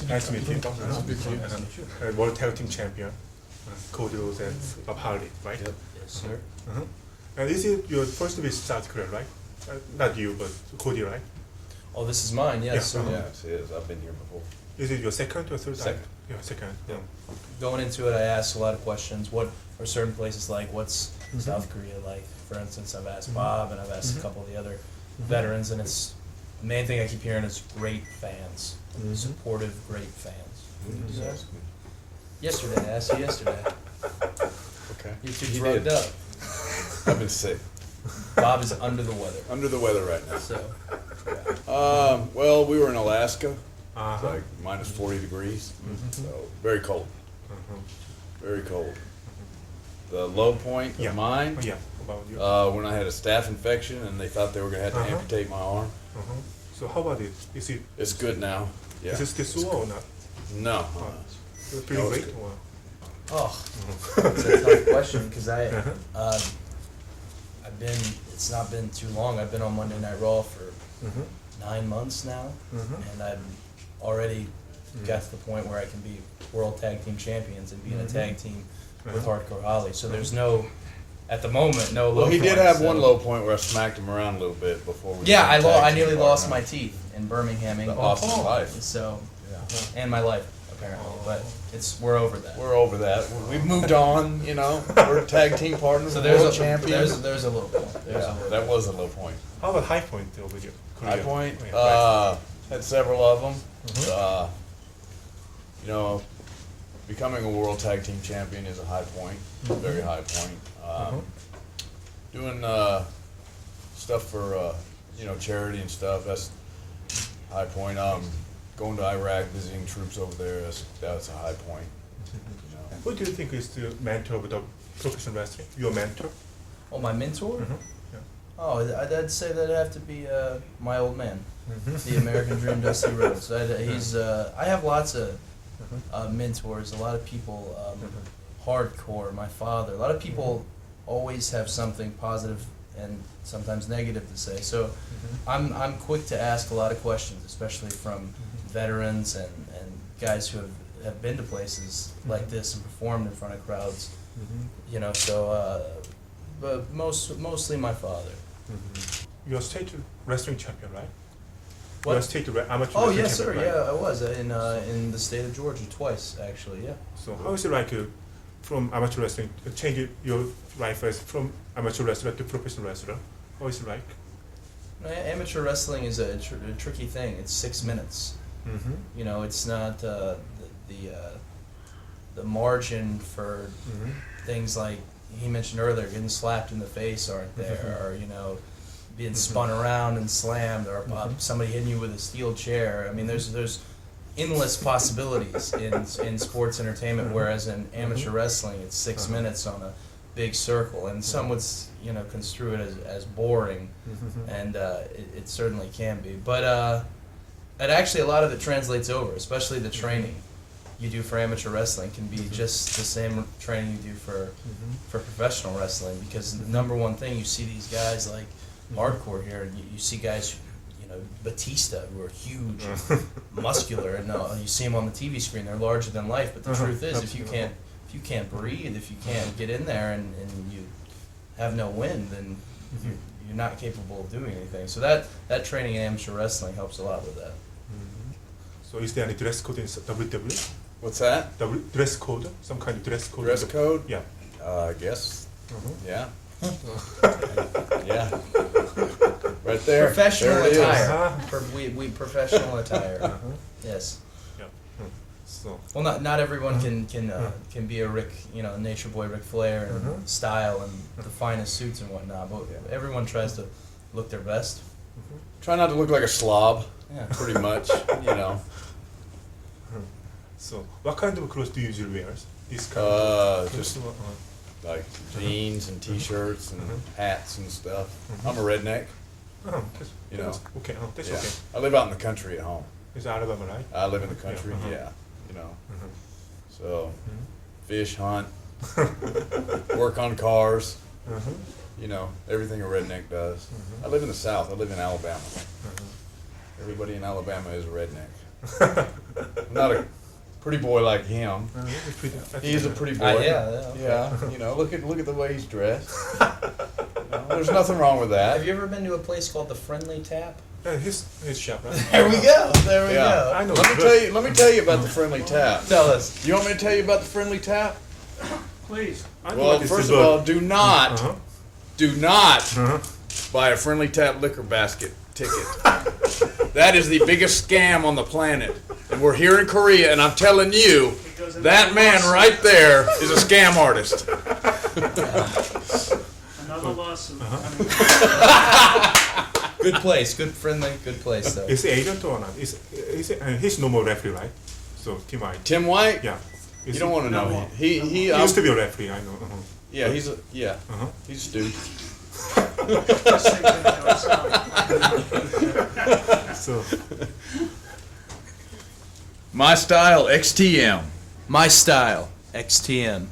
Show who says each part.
Speaker 1: Nice to meet you. World Tag Team Champion, Cody Rhodes and Harley, right?
Speaker 2: Yep. Yes, sir.
Speaker 1: And this is your first visit to South Korea, right? Not you, but Cody, right?
Speaker 2: Oh, this is mine. Yes.
Speaker 1: Yeah.
Speaker 2: So
Speaker 3: Yes, it is. I've been here before.
Speaker 1: Is it your second or third
Speaker 3: Second.
Speaker 1: time? Yeah, second. Yeah.
Speaker 2: going into it, I asked a lot of questions. What are certain places like? What's South Korea like? For instance, I've asked Bob and I've asked a couple of the other veterans, and it's the main thing I keep hearing is great fans, supportive, great fans.
Speaker 3: When did you ask me?
Speaker 2: Yesterday, I asked you yesterday.
Speaker 3: Okay.
Speaker 2: You're too
Speaker 3: You
Speaker 2: drugged
Speaker 3: did.
Speaker 2: up.
Speaker 3: I've been sick.
Speaker 2: Bob is under the weather.
Speaker 3: Under the weather right now.
Speaker 2: So,
Speaker 3: Well, we were in Alaska. It's
Speaker 1: Uh-huh.
Speaker 3: like minus 40 degrees. So very cold. Very cold. The low point
Speaker 1: Yeah.
Speaker 3: of mine,
Speaker 1: Yeah. About you.
Speaker 3: when I had a staph infection and they thought they were going to have to amputate my arm.
Speaker 1: So how about it? Is it
Speaker 3: It's good now. Yeah.
Speaker 1: is it still sore or not?
Speaker 3: No.
Speaker 1: Is it feeling
Speaker 3: No, it's
Speaker 1: great?
Speaker 3: good.
Speaker 1: Or?
Speaker 2: oh, it's a tough question because I've been. It's not been too long. I've been on Monday Night Raw for 9 months now, and I've already got to the point where I can be World Tag Team Champions and be in a tag team with Hardcore Holly. So there's no, at the moment, no low
Speaker 3: Well, he did
Speaker 2: point,
Speaker 3: have
Speaker 2: so-
Speaker 3: one low point where I smacked him around a little bit before we.
Speaker 2: Yeah,
Speaker 3: became tag
Speaker 2: I
Speaker 3: team
Speaker 2: nearly lost my
Speaker 3: partners.
Speaker 2: teeth in Birmingham, England.
Speaker 3: Lost his life.
Speaker 2: So, and my life apparently, but we're over that.
Speaker 3: We're over that. We've moved on. You know, we're tag team partners.
Speaker 2: So
Speaker 3: world
Speaker 2: there's
Speaker 3: champions.
Speaker 2: there's a low point. There's a
Speaker 3: Yeah,
Speaker 2: low
Speaker 3: that was a low point.
Speaker 1: How about high point over here?
Speaker 3: High
Speaker 1: Korea?
Speaker 3: point.
Speaker 1: Yeah, right.
Speaker 3: Had several of them. You know, becoming a world tag team champion is a high point, very high point. Doing stuff for you know, charity and stuff, that's high point. Going to Iraq, visiting troops over there, that's a high point. You know.
Speaker 1: Who do you think is the mentor of the professional wrestling? Your mentor?
Speaker 2: Oh, my mentor?
Speaker 1: Yeah.
Speaker 2: Oh, I'd say that'd have to be my old man, the American Dream, Dusty Rhodes. I have lots of mentors. A lot of people, hardcore. My father. A lot of people always have something positive and sometimes negative to say. So I'm quick to ask a lot of questions, especially from veterans and guys who have been to places like this and performed in front of crowds. You know, so but mostly my father.
Speaker 1: You're state wrestling champion, right?
Speaker 2: What?
Speaker 1: You're state amateur
Speaker 2: Oh
Speaker 1: wrestling
Speaker 2: yes, sir.
Speaker 1: champion, right?
Speaker 2: Yeah, I was in the state of Georgia twice, actually. Yeah.
Speaker 1: So how is it like from amateur wrestling, change your life as from amateur wrestler to professional wrestler? How is it like?
Speaker 2: Amateur wrestling is a tricky thing. It's 6 minutes. You know, it's not the margin for things like he mentioned earlier, getting slapped in the face aren't there, or you know, being spun around and slammed, or somebody hitting you with a steel chair. I mean, there's endless possibilities in sports entertainment, whereas in amateur wrestling, it's 6 minutes on a big circle, and some would construe it as boring, and it certainly can be. But it actually, a lot of it translates over, especially the training you do for amateur wrestling can be just the same training you do for professional wrestling, because the number one thing, you see these guys like hardcore here, and you see guys, you know, Batista, who are huge, muscular, and you see them on the TV screen, they're larger than life, but the truth is, if you can't breathe, if you can't get in there and you have no wind, then you're not capable of doing anything. So that training in amateur wrestling helps a lot with that.
Speaker 1: So is there any dress code in WWE?
Speaker 3: What's that?
Speaker 1: Dress code? Some kind of dress code?
Speaker 3: Dress code?
Speaker 1: Yeah.
Speaker 3: I guess. Yeah. Yeah. Right there.
Speaker 2: Professional
Speaker 3: There it is.
Speaker 2: attire. We professional attire. Yes.
Speaker 1: Yeah. So.
Speaker 2: Well, not everyone can be a Nature Boy Ric Flair and style and the finest suits and whatnot, but everyone tries to look their best.
Speaker 3: Try not to look like a slob.
Speaker 2: Yeah.
Speaker 3: Pretty much. You know.
Speaker 1: So, what kind of clothes do you usually wear? This kind of
Speaker 3: Just like jeans and t-shirts and hats and stuff. I'm a redneck. You know.
Speaker 1: Okay. That's
Speaker 3: Yeah.
Speaker 1: okay.
Speaker 3: I live out in the country at home.
Speaker 1: It's Alabama, right?
Speaker 3: I live in the country. Yeah. You know. So, fish, hunt, work on cars. You know, everything a redneck does. I live in the South. I live in Alabama. Everybody in Alabama is a redneck. not a pretty boy like him.
Speaker 1: He's pretty fat.
Speaker 3: He's a pretty boy.
Speaker 2: Yeah.
Speaker 3: Yeah, you know, look at the way he's dressed. There's nothing wrong with that.
Speaker 2: Have you ever been to a place called the Friendly Tap?
Speaker 1: His shop, right?
Speaker 2: There we go. There we
Speaker 3: Yeah.
Speaker 2: go.
Speaker 1: I know.
Speaker 3: Let me tell you about the Friendly Tap.
Speaker 2: Tell us.
Speaker 3: You want me to tell you about the Friendly Tap?
Speaker 4: Please.
Speaker 1: I know
Speaker 3: Well,
Speaker 1: what this
Speaker 3: first
Speaker 1: is,
Speaker 3: of
Speaker 1: but-
Speaker 3: all, do not
Speaker 1: Uh-huh.
Speaker 3: buy a Friendly Tap liquor basket ticket. That is the biggest scam on the planet. And we're here in Korea, and I'm telling you, that man right there is a scam artist.
Speaker 4: Another lawsuit.
Speaker 2: Good place. Good friendly. Good place though.
Speaker 1: Is he agent or not? He's no more referee, right? So Tim White.
Speaker 3: Tim White?
Speaker 1: Yeah.
Speaker 3: You don't want to know him. He
Speaker 1: He used to be a referee. I know.
Speaker 3: yeah, he's a stooge.
Speaker 4: Just say good to yourself.
Speaker 1: So
Speaker 3: My style, XTM.
Speaker 2: My style. XTM.